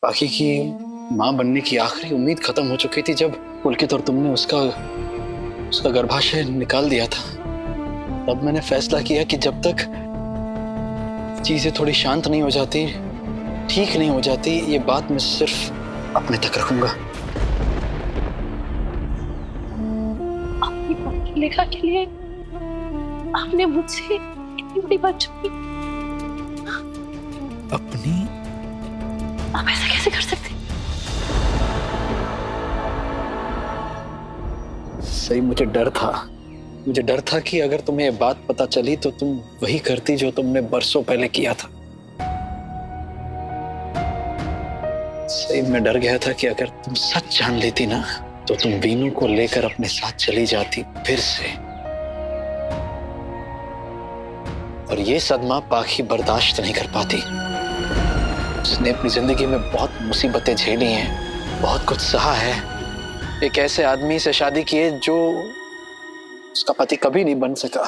बाकी की माँ बनने की आखिरी उम्मीद खत्म हो चुकी थी जब पुलकित और तुमने उसका उसका गर्भाशय निकाल दिया था। तब मैंने फैसला किया कि जब तक चीजें थोड़ी शांत नहीं हो जाती, ठीक नहीं हो जाती, ये बात मैं सिर्फ अपने तक रखूंगा। अपनी पत्नी लेखा के लिए आपने मुझसे इतनी बड़ी बात छुपी। अपनी? आप ऐसा कैसे कर सकते? सही, मुझे डर था कि अगर तुम्हें ये बात पता चली तो तुम वही करती जो तुमने बरसों पहले किया था। सही, मैं डर गया था कि अगर तुम सच जान लेती ना तो तुम वीनू को लेकर अपने साथ चली जाती फिर से। और ये सदमा पाखी बर्दाश्त नहीं कर पाती। उसने अपनी जिंदगी में बहुत मुसीबतें झेली हैं, बहुत कुछ सहा है। एक ऐसे आदमी से शादी की है जो उसका पति कभी नहीं बन सका।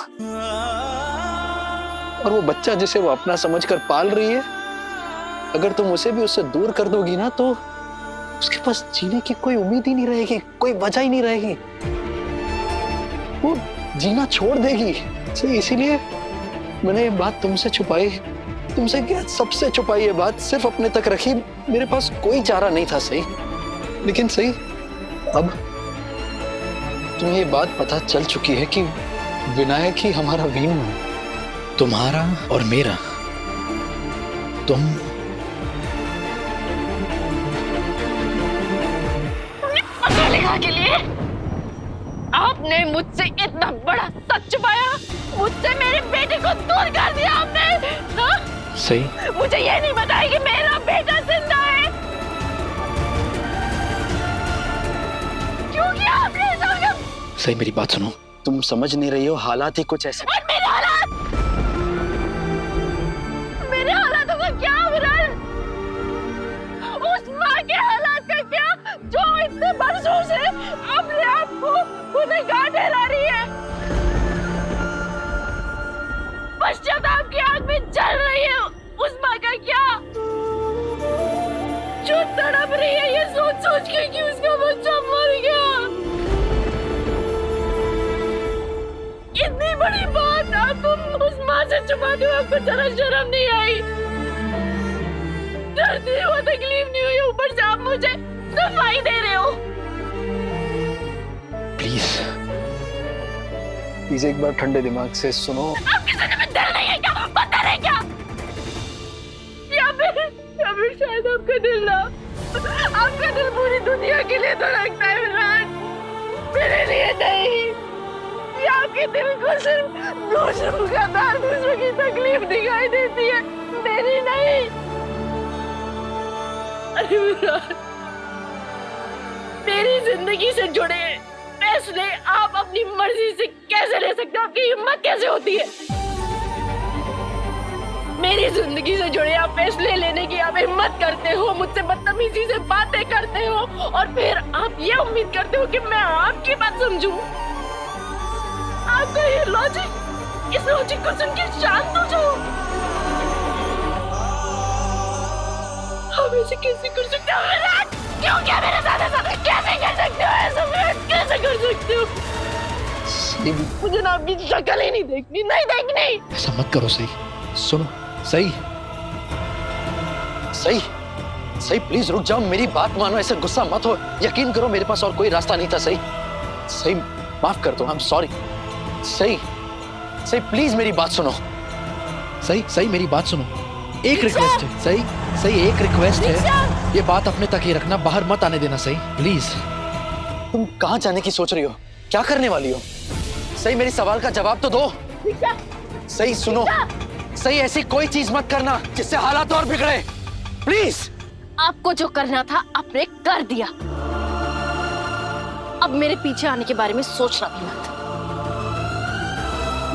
और वो बच्चा जिसे वो अपना समझकर पाल रही है, अगर तुम उसे भी उससे दूर कर दोगी ना तो उसके पास जीने की कोई उम्मीद ही नहीं रहेगी, कोई वजह ही नहीं रहेगी। वो जीना छोड़ देगी। सही, इसीलिए मैंने ये बात तुमसे छुपाई। तुमसे क्या, सबसे छुपाई ये बात, सिर्फ अपने तक रखी। मेरे पास कोई चारा नहीं था। सही, लेकिन सही, अब तुम्हें ये बात पता चल चुकी है कि विनायक ही हमारा वीनू है, तुम्हारा और मेरा। तुम लेखा के लिए आपने मुझसे इतना बड़ा सच छुपाया, मुझसे मेरे बेटे को दूर कर दिया आपने। हाँ? सही, मुझे ये नहीं बताया कि मेरा बेटा जिंदा है। क्यों किया आपने ऐसा? सही, मेरी बात सुनो। तुम समझ नहीं रही हो, हालात ही कुछ ऐसे। और मेरे हालातों का क्या विराट? उस माँ के हालात का क्या जो इतने बरसों से अपने आप को गुनहगार ठहरा रही है? पश्चाताप की आग में जल रही है उस माँ का क्या, जो तड़प रही है ये सोच सोच के कि उसका बच्चा मर गया। इतनी बड़ी बात आपको उस माँ से छुपाते हुए आपको जरा शर्म नहीं आई? दर्द नहीं हुआ, तकलीफ नहीं हुई, ऊपर से आप मुझे सफाई दे रहे हो। प्लीज एक बार ठंडे दिमाग से सुनो। आपके ज़िंदगी में दिल नहीं है क्या? पत्थर है क्या? या फिर शायद आपका दिल ना, आपका दिल पूरी दुनिया के लिए धड़कता है विराट, मेरे लिए नहीं। या आपके दिल को सिर्फ दूसरों का दर्द, दूसरों की तकलीफ दिखाई देती है, मेरी नहीं। अरे विराट, मेरी जिंदगी से जुड़े फैसले आप अपनी मर्जी से कैसे ले सकते हो? आपकी हिम्मत कैसे होती है? मेरी जिंदगी से जुड़े आप फैसले लेने की आप हिम्मत करते हो, मुझसे बदतमीजी से बातें करते हो और फिर आप ये उम्मीद करते हो कि मैं आपकी बात समझूं। आपका ये लॉजिक, इस लॉजिक को सुन के शांत हो जाओ। आप ऐसे कैसे कर सकते हो विराट? क्यों, क्या मेरे साथ ऐसा कैसे कर सकते हो? ऐसा विराट कैसे कर सकते हो? मुझे ना आपकी शक्ल ही नहीं देखनी, नहीं देखनी। ऐसा मत करो। सही, सुनो। सही, सही, सही, प्लीज रुक जाओ, मेरी बात मानो, ऐसे गुस्सा मत हो। यकीन करो मेरे पास और कोई रास्ता नहीं था। सही, सही, माफ कर दो, आई एम सॉरी। सही, सही, प्लीज मेरी बात सुनो। सही, सही, मेरी बात सुनो। एक रिक्वेस्ट है। सही, सही, एक रिक्वेस्ट है, ये बात अपने तक ही रखना, बाहर मत आने देना। सही, प्लीज। तुम कहाँ जाने की सोच रही हो? क्या करने वाली हो? सही, मेरी सवाल का जवाब तो दो। सही, सुनो। सही, ऐसी कोई चीज मत करना जिससे हालात और बिगड़े, प्लीज। आपको जो करना था आपने कर दिया, अब मेरे पीछे आने के बारे में सोचना भी मत।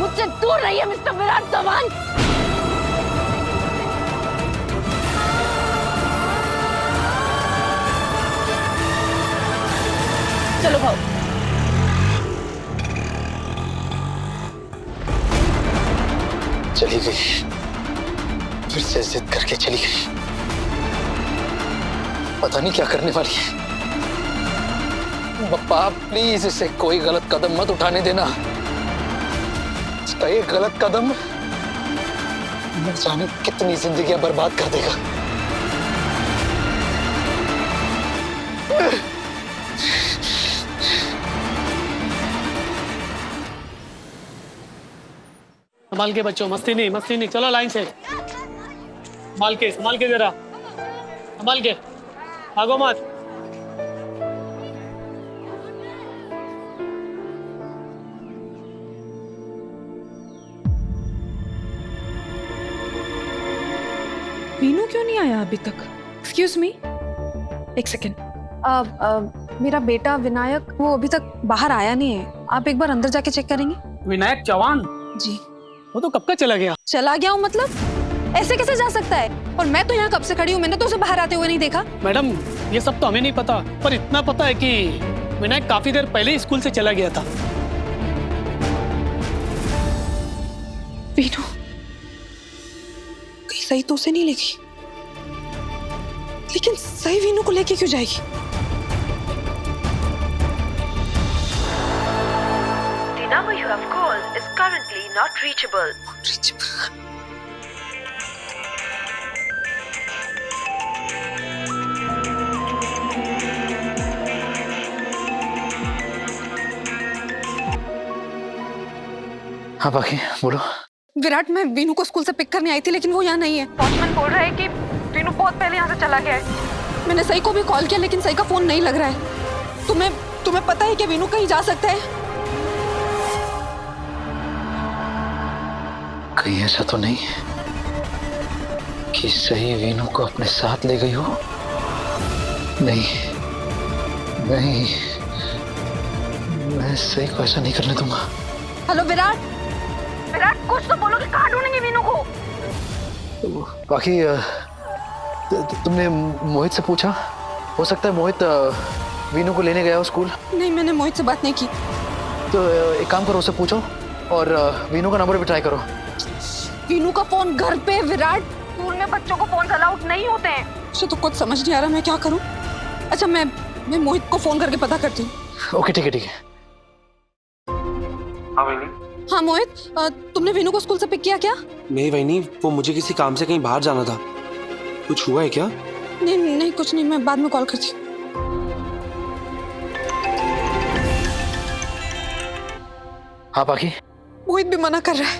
मुझसे दूर रहिए मिस्टर विराट धवन। चलो भाऊ। चली गई, फिर से जिद करके चली गई। पता नहीं क्या करने वाली है। पप्पा प्लीज इसे कोई गलत कदम मत उठाने देना। इसका एक गलत कदम न जाने कितनी जिंदगियां बर्बाद कर देगा। संभाल के बच्चों, मस्ती नहीं, चलो लाइन से। संभाल के जरा, संभाल के, भागो मत। वीनू क्यों नहीं आया अभी तक? एक्सक्यूज मी, एक सेकेंड। मेरा बेटा विनायक वो अभी तक बाहर आया नहीं है, आप एक बार अंदर जाके चेक करेंगे? विनायक चौहान? जी। वो तो कब का चला गया। चला गया हूँ मतलब? ऐसे कैसे जा सकता है? और मैं तो यहाँ कब से खड़ी हूँ, मैंने तो उसे बाहर आते हुए नहीं देखा। मैडम ये सब तो हमें नहीं पता, पर इतना पता है कि विनायक काफी देर पहले ही स्कूल से चला गया था। वीनू कहीं सही तो उसे नहीं लेगी, लेकिन सही वीनू को लेके क्यों जाएगी? The number you have called is currently not reachable. हाँ बाकी बोलो। विराट, मैं वीनू को स्कूल से पिक करने आई थी, लेकिन वो यहाँ नहीं है। वॉचमैन बोल रहा है कि वीनू बहुत पहले यहाँ से चला गया है। मैंने सही को भी कॉल किया, लेकिन सही का फोन नहीं लग रहा है। तुम्हें पता है कि वीनू कहीं जा सकता है? कहीं ऐसा तो नहीं कि सही वीनू को अपने साथ ले गई हो? नहीं, मैं सही को ऐसा नहीं करने दूंगा। हेलो विराट, कुछ तो बोलो कि कहाँ ढूंढेंगे वीनू को? बाकी तुमने मोहित से पूछा? हो सकता है मोहित वीनू को लेने गया हो स्कूल। नहीं, मैंने मोहित से बात नहीं की। तो एक काम करो, उससे पूछो और वीनू का नंबर भी ट्राई करो। वीनू का फोन घर पे। विराट, स्कूल में बच्चों को फोन अलाउड नहीं होते हैं। मुझे तो कुछ समझ नहीं आ रहा, मैं क्या करूं? अच्छा, मैं मोहित को फोन करके पता करती हूँ। ओके, ठीक है। हाँ मोहित, तुमने वीनू को स्कूल से पिक किया क्या? नहीं वहीनी, वो मुझे किसी काम से कहीं बाहर जाना था। कुछ हुआ है क्या? नहीं कुछ नहीं, मैं बाद में कॉल करती हूँ। हाँ बाकी मोहित भी मना कर रहा है।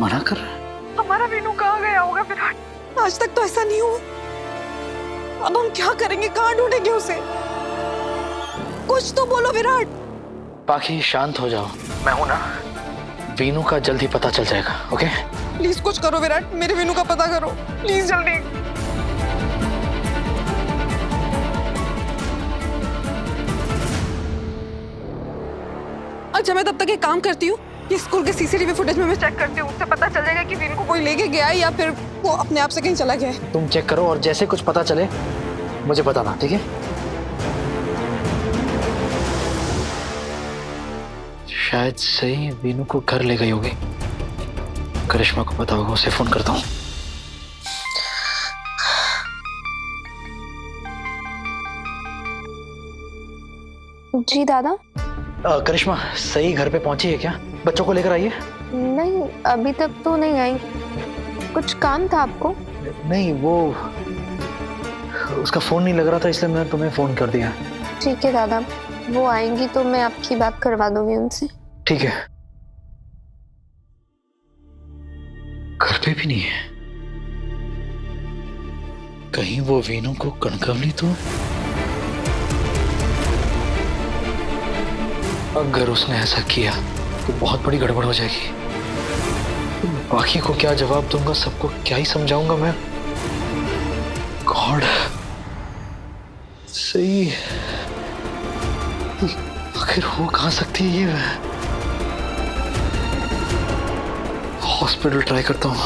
मना कर रहा है? हमारा वीनू कहाँ गया होगा विराट? आज तक तो ऐसा नहीं हुआ। अब हम क्या करेंगे? कहाँ ढूंढेंगे उसे? कुछ तो बोलो विराट। बाकी शांत हो जाओ, मैं हूं ना। वीनू का जल्दी पता चल जाएगा। ओके प्लीज कुछ करो विराट, मेरे वीनू का पता करो प्लीज, जल्दी। अच्छा, मैं तब तक एक काम करती हूँ, ये स्कूल के सीसीटीवी फुटेज में मैं चेक करती हूँ। उससे पता चल जाएगा कि वीनू को कोई लेके गया है या फिर वो अपने आप से कहीं चला गया है। तुम चेक करो और जैसे कुछ पता चले मुझे बताना, ठीक है? शायद सही वीनू को घर ले गई होगी। करिश्मा को पता होगा, उसे फोन करता हूँ। जी दादा। करिश्मा, सही घर पे पहुंची है क्या? बच्चों को लेकर आई है? नहीं, अभी तक तो नहीं आई। कुछ काम था आपको? नहीं, वो उसका फोन नहीं लग रहा था, इसलिए मैंने तुम्हें फोन कर दिया। ठीक है दादा, वो आएंगी तो मैं आपकी बात करवा दूंगी उनसे। ठीक है। घर पे भी नहीं है, कहीं वो वीनू को कणकवली तो? अगर उसने ऐसा किया तो बहुत बड़ी गड़बड़ हो जाएगी। बाकी को क्या जवाब दूंगा, सबको क्या ही समझाऊंगा मैं? गॉड, सही आखिर हो कहां सकती है ये? हॉस्पिटल ट्राई करता हूँ।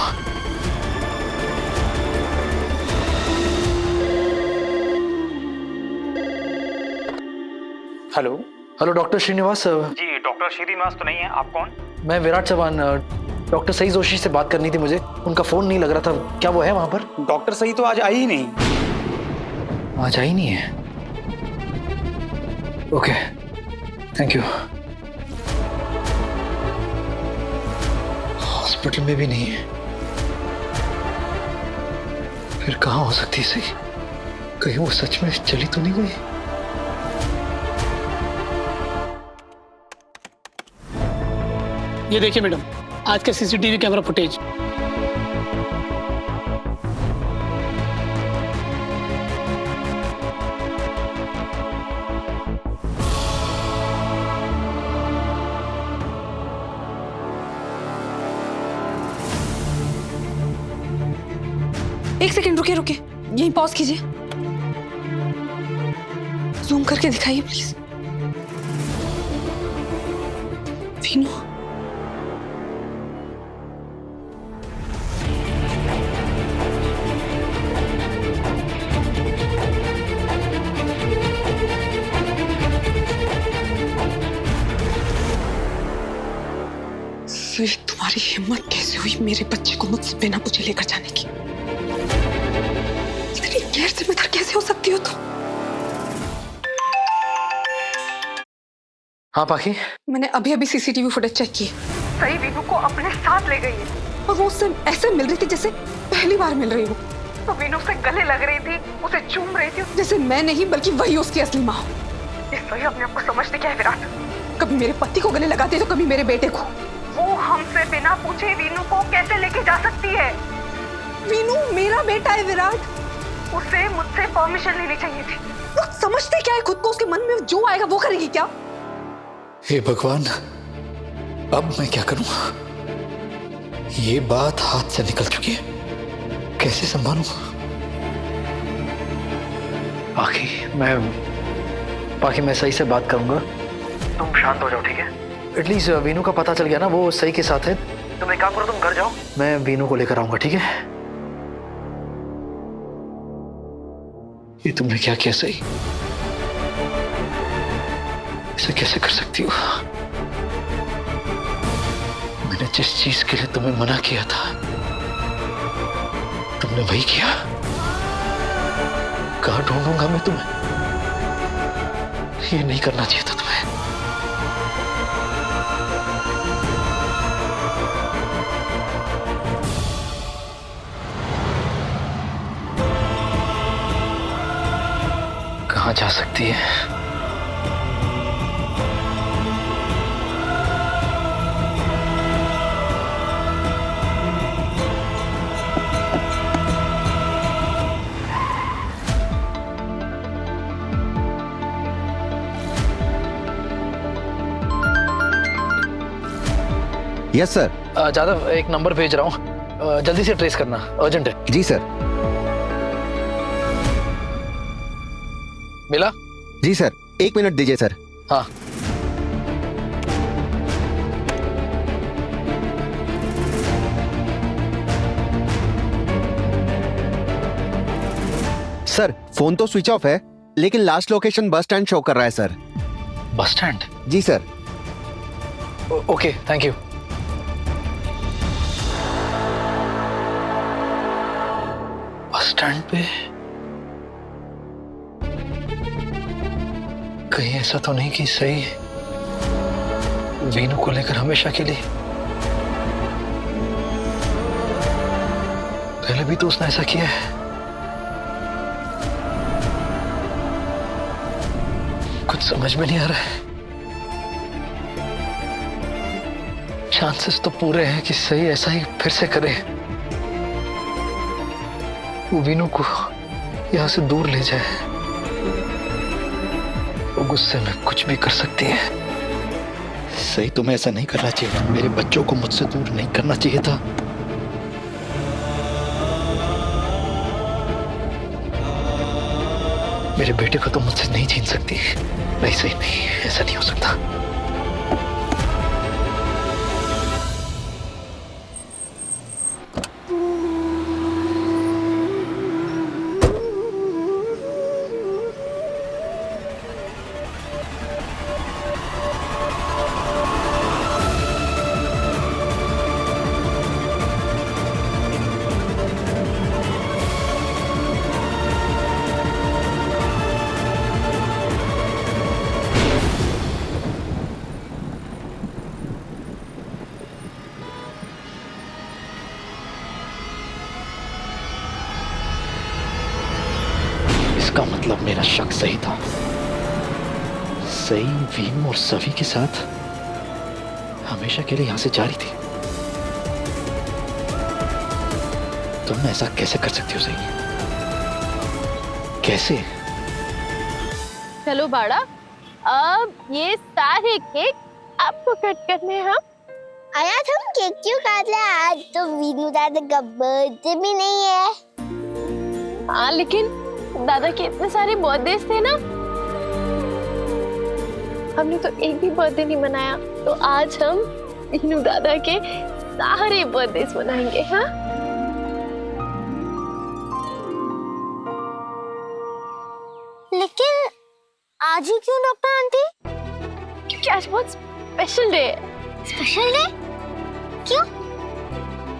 Hello doctor Srinivas. जी डॉक्टर श्रीनिवास तो नहीं है, आप कौन? मैं विराट चौहान। डॉक्टर सही जोशी से बात करनी थी मुझे, उनका फोन नहीं लग रहा था। क्या वो है वहां पर? डॉक्टर सही तो आज आई ही नहीं। आज आई नहीं है। Okay, thank you. हॉस्पिटल में भी नहीं है, फिर कहाँ हो सकती है सही? कहीं वो सच में चली तो नहीं गई? ये देखिए मैडम, आज का सीसीटीवी कैमरा फुटेज। एक सेकंड रुकिए रुकिए, यहीं पॉज कीजिए, जूम करके दिखाइए प्लीज। वीनू, सही तुम्हारी हिम्मत कैसे हुई मेरे बच्चे को मुझसे बिना पूछे लेकर जाने की? इतनी गैर जिम्मेदार कैसे हो सकती हो तुम? हाँ पाखी, मैंने अभी अभी सीसीटीवी फुटेज चेक की। सही वीनू को अपने साथ ले गई है और वो उससे ऐसे मिल रही थी जैसे पहली बार मिल रही हो। तो वीनू उससे गले लग रही थी, उसे चूम रही थी, जैसे मैं नहीं बल्कि वही उसकी असली माँ। इस सही अपने आप को समझते क्या है विराट? कभी मेरे पति को गले लगाती है तो कभी मेरे बेटे को। वो हमसे बिना पूछे वीनू को कैसे लेके जा सकती है? वीनू मेरा बेटा है विराट, उसे मुझसे परमिशन लेनी चाहिए थी। वो समझते क्या है खुद को? उसके मन में जो आएगा वो करेगी क्या? हे भगवान, अब मैं क्या करूं? ये बात हाथ से निकल चुकी है, कैसे संभालूं? बाकी मैं सही से बात करूंगा। तुम शांत हो जाओ, ठीक है? एटलीस्ट वीनू का पता चल गया ना, वो सही के साथ है। तुम एक काम करो, तुम घर जाओ। मैं वीनू को लेकर आऊंगा, ठीक है? ये तुमने क्या किया सही? ऐसे कैसे कर सकती हो? मैंने जिस चीज के लिए तुम्हें मना किया था तुमने वही किया। कहाँ ढूंढूंगा मैं तुम्हें? ये नहीं करना चाहिए था तुम्हें। कहाँ जा सकती है? Yes sir. जादव, एक नंबर भेज रहा हूँ, जल्दी से ट्रेस करना, अर्जेंट है। जी सर। मिला? जी सर, 1 मिनट दीजिए सर। हाँ। सर फोन तो स्विच ऑफ है, लेकिन last location bus stand show कर रहा है सर। Bus stand? जी sir. Okay, thank you. Bus stand पे? कहीं ऐसा तो नहीं कि सही वीनू को लेकर हमेशा के लिए? पहले भी तो उसने ऐसा किया है। कुछ समझ में नहीं आ रहा है। चांसेस तो पूरे हैं कि सही ऐसा ही फिर से करे, वो वीनू को यहां से दूर ले जाए। वो गुस्से में कुछ भी कर सकती है। सही तुम्हें ऐसा नहीं करना चाहिए था, मेरे बच्चों को मुझसे दूर नहीं करना चाहिए था। मेरे बेटे को तो मुझसे नहीं छीन सकती। नहीं सही, नहीं, ऐसा नहीं हो सकता। मतलब मेरा शक सही था। सही वीनू और सभी के साथ हमेशा के लिए यहां से जा रही थी। तुम ऐसा कैसे कर सकती हो सही? कैसे? चलो बाड़ा, अब ये सारे केक आपको कट करने हैं। आज हम केक क्यों काट रहे हैं? आज तो वीनू दादा का बर्थडे भी नहीं है। हाँ, लेकिन दादा के इतने सारे बर्थडे थे ना, हमने तो एक भी बर्थडे नहीं मनाया। तो आज हम वीनू दादा के सारे बर्थडे मनाएंगे। हाँ, लेकिन आज ही क्यों डॉक्टर आंटी? क्योंकि आज बहुत स्पेशल डे है। Special day? क्यों?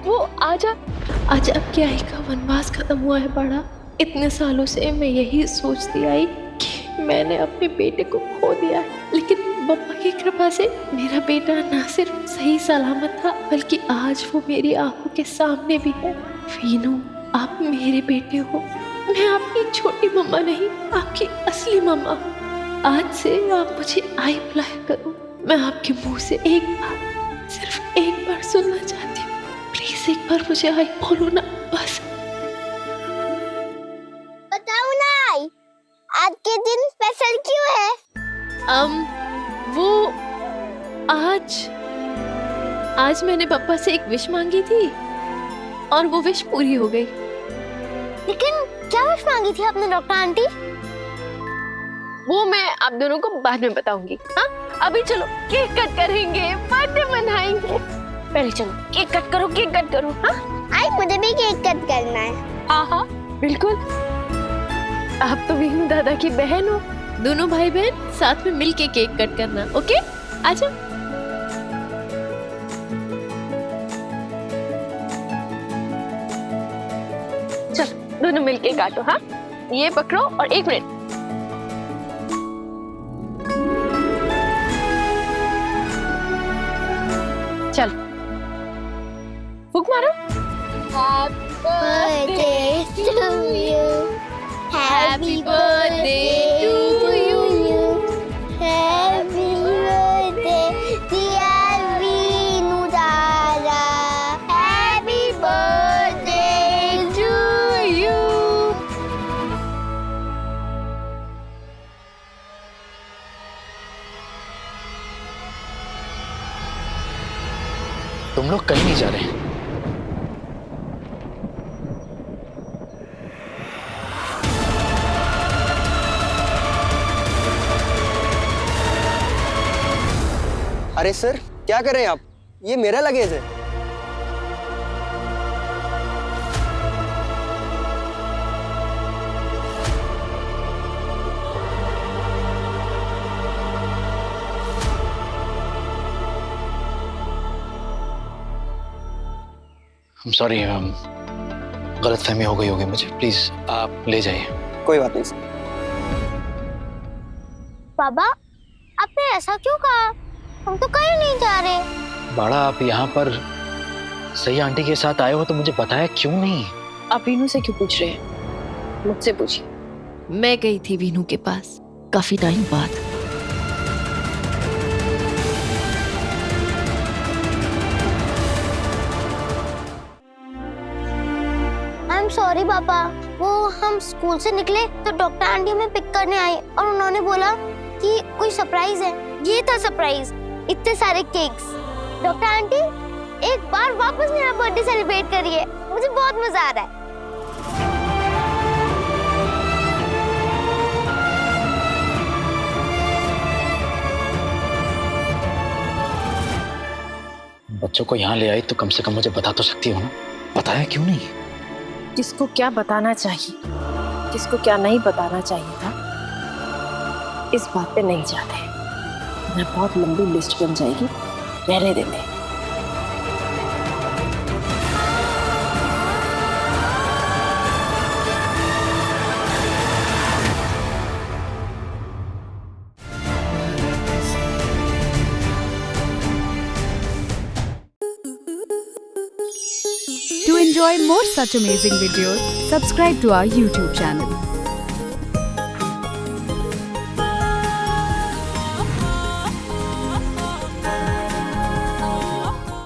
वो आज आपकी आई का वनवास खत्म हुआ है बड़ा। इतने सालों से मैं यही सोचती आई कि मैंने अपने बेटे को खो दिया है, लेकिन बप्पा की कृपा से मेरा बेटा ना सिर्फ सही सलामत था, बल्कि आज वो मेरी आंखों के सामने भी है। वीनू, आप मेरे बेटे हो। मैं आपकी छोटी मम्मा नहीं, आपकी असली मम्मा। आज से आप मुझे आई बुलाया करो। मैं आपके मुंह से एक बार, सिर्फ एक बार सुनना चाहती हूँ। प्लीज एक बार मुझे आई बोलो ना, बस। बताओ ना आई, आज के दिन स्पेशल क्यों है? वो आज मैंने पापा से एक विश मांगी थी और वो विश पूरी हो गई। लेकिन क्या विश मांगी थी आपने डॉक्टर आंटी? वो मैं आप दोनों को बाद में बताऊंगी। हाँ, अभी चलो केक कट करेंगे, बर्थडे मनाएंगे। पहले चलो केक कट करो, केक कट करो। हाँ आई, मुझे भी केक कट करना है। हाँ, बिल्कुल। आप तो वीनू दादा की बहन हो। दोनों भाई बहन साथ में मिलके केक कट करना। ओके, आजा। चल, दोनों मिलके काटो। हाँ, ये पकड़ो और 1 मिनट। चल, फूक मारो। Birthday to you. Happy birthday to you. Happy birthday dear Veenu Dada. Happy birthday to you. तुम लोग कहीं नहीं जा रहे हैं। अरे सर, क्या कर रहे हैं आप? ये मेरा लगेज है। I'm sorry, गलतफहमी हो गई होगी मुझे। प्लीज आप ले जाइए। कोई बात नहीं सर। पापा, आपने ऐसा क्यों कहा? हम तो कहीं नहीं जा रहे। बाड़ा, आप यहाँ पर सही आंटी के साथ आए हो तो मुझे बताया क्यों नहीं? आप वीनू से क्यों पूछ रहे हैं? मुझसे पूछिए। मैं गई थी वीनू के पास काफी टाइम बाद। आई एम सॉरी पापा। वो हम स्कूल से निकले तो डॉक्टर आंटी हमें पिक करने आई और उन्होंने बोला कि कोई सरप्राइज है। ये था सरप्राइज, इतने सारे केक्स। डॉक्टर आंटी, एक बार वापस मेरा बर्थडे सेलिब्रेट करिए, मुझे बहुत मजा आ रहा है। बच्चों को यहाँ ले आई तो कम से कम मुझे बता तो सकती हो ना। बताया क्यों नहीं? किसको क्या बताना चाहिए, किसको क्या नहीं बताना चाहिए था, इस बात पे नहीं जाते। मैं बहुत लंबी लिस्ट बन जाएगी, रहने देते। To enjoy more such amazing videos, subscribe to our YouTube channel.